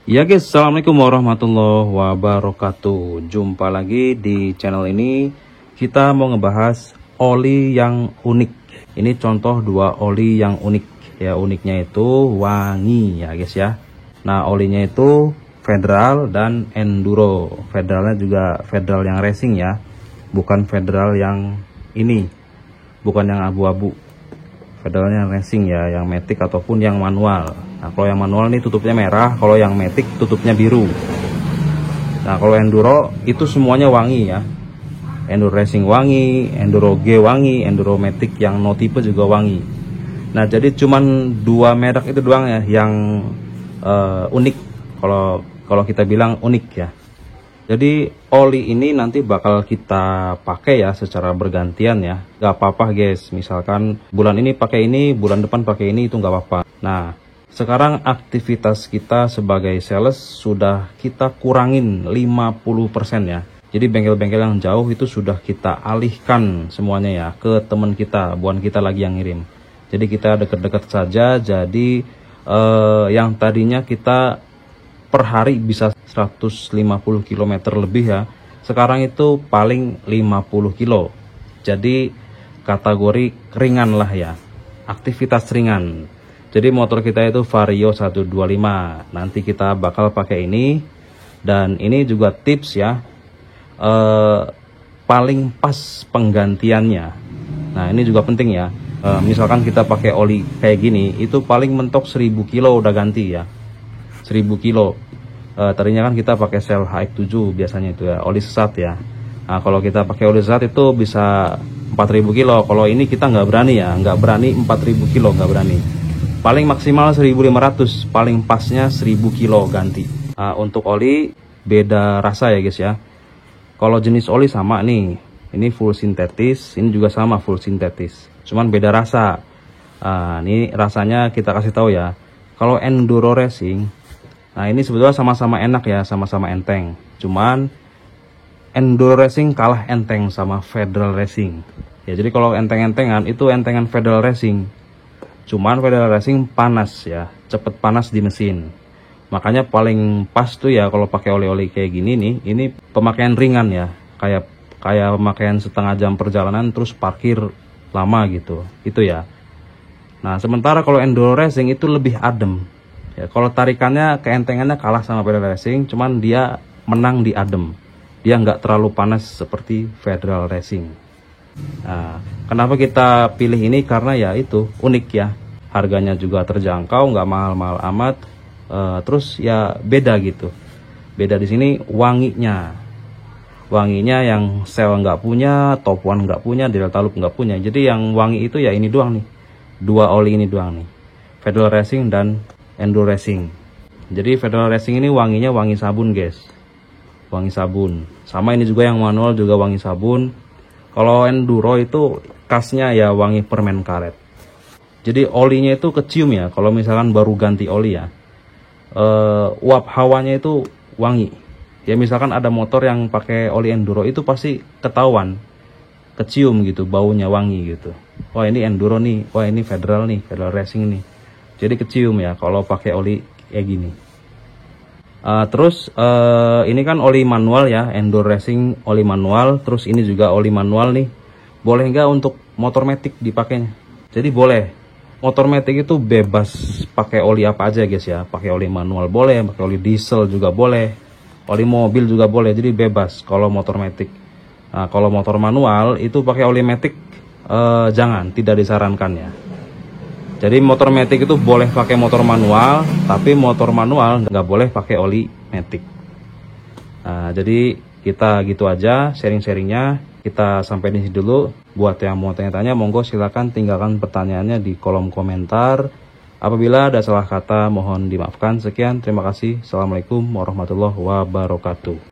Ya guys, assalamualaikum warahmatullahi wabarakatuh. Jumpa lagi di channel ini. Kita mau ngebahas oli yang unik. Ini contoh dua oli yang unik. Ya, uniknya itu wangi ya guys ya. Nah, olinya itu Federal dan Enduro. Federalnya juga Federal yang racing ya, bukan Federal yang ini, bukan yang abu-abu. Federalnya racing ya, yang matic ataupun yang manual. Nah, kalau yang manual ini tutupnya merah, kalau yang matic tutupnya biru. Nah, kalau enduro itu semuanya wangi ya. Enduro racing wangi, enduro G wangi, enduro matic yang no tipe juga wangi. Nah, jadi cuman dua merek itu doang ya yang unik. Kalau kita bilang unik ya. Jadi oli ini nanti bakal kita pakai ya secara bergantian ya. Gak apa-apa guys, misalkan bulan ini pakai ini, bulan depan pakai ini, itu gak apa-apa. Nah, sekarang aktivitas kita sebagai sales sudah kita kurangin 50% ya. Jadi bengkel-bengkel yang jauh itu sudah kita alihkan semuanya ya ke teman kita, bukan kita lagi yang ngirim. Jadi kita deket-deket saja. Jadi yang tadinya kita per hari bisa 150 km lebih ya, sekarang itu paling 50 kilo. Jadi kategori ringan lah ya, aktivitas ringan. Jadi motor kita itu Vario 125. Nanti kita bakal pakai ini. Dan ini juga tips ya, paling pas penggantiannya. Nah, ini juga penting ya. Misalkan kita pakai oli kayak gini, itu paling mentok 1000 kilo udah ganti ya, 1000 kilo. Tadinya kan kita pakai sel HX7 biasanya itu ya, oli sesat ya. Nah, kalau kita pakai oli sesat itu bisa 4000 kilo. Kalau ini kita nggak berani ya, nggak berani 4000 kilo, nggak berani. Paling maksimal 1500, paling pasnya 1000 kilo ganti. Untuk oli beda rasa ya guys ya. Kalau jenis oli sama nih, ini full sintetis, ini juga sama full sintetis, cuman beda rasa. Ini rasanya kita kasih tahu ya. Kalau enduro racing, nah ini sebetulnya sama-sama enak ya, sama-sama enteng. Cuman enduro racing kalah enteng sama Federal racing. Ya, jadi kalau enteng-entengan itu entengan Federal racing. Cuman Federal racing panas ya, cepet panas di mesin. Makanya paling pas tuh ya kalau pakai oli-oli kayak gini nih, ini pemakaian ringan ya. Kayak pemakaian setengah jam perjalanan terus parkir lama gitu. Itu ya. Nah, sementara kalau enduro racing itu lebih adem. Ya, kalau tarikannya, keentengannya kalah sama Federal racing, cuman dia menang di adem. Dia nggak terlalu panas seperti Federal racing. Nah, kenapa kita pilih ini? Karena ya itu unik ya. Harganya juga terjangkau, nggak mahal-mahal amat. Terus ya beda gitu. Beda di sini wanginya. Wanginya yang sel nggak punya, Top One nggak punya, Delta Loop nggak punya. Jadi yang wangi itu ya ini doang nih. Dua oli ini doang nih. Federal racing dan Enduro racing. Jadi Federal racing ini wanginya wangi sabun guys, wangi sabun. Sama ini juga yang manual juga wangi sabun. Kalau enduro itu khasnya ya wangi permen karet. Jadi olinya itu kecium ya, kalau misalkan baru ganti oli ya, uap hawanya itu wangi ya. Misalkan ada motor yang pakai oli enduro itu pasti ketahuan, kecium gitu, baunya wangi gitu. Wah, ini enduro nih, wah ini Federal nih, Federal racing nih. Jadi kecium ya kalau pakai oli kayak gini. Terus ini kan oli manual ya, Enduro racing oli manual. Terus ini juga oli manual nih. Boleh nggak untuk motor matic dipakainya? Jadi boleh. Motor matic itu bebas pakai oli apa aja guys ya. Pakai oli manual boleh, pakai oli diesel juga boleh, oli mobil juga boleh. Jadi bebas kalau motor matic. Nah, kalau motor manual itu pakai oli matic jangan, tidak disarankan ya. Jadi motor matic itu boleh pakai motor manual, tapi motor manual nggak boleh pakai oli matic. Nah, jadi kita gitu aja sharing-sharingnya. Kita sampai di sini dulu. Buat yang mau tanya-tanya, monggo silakan tinggalkan pertanyaannya di kolom komentar. Apabila ada salah kata, mohon dimaafkan. Sekian, terima kasih. Assalamualaikum warahmatullahi wabarakatuh.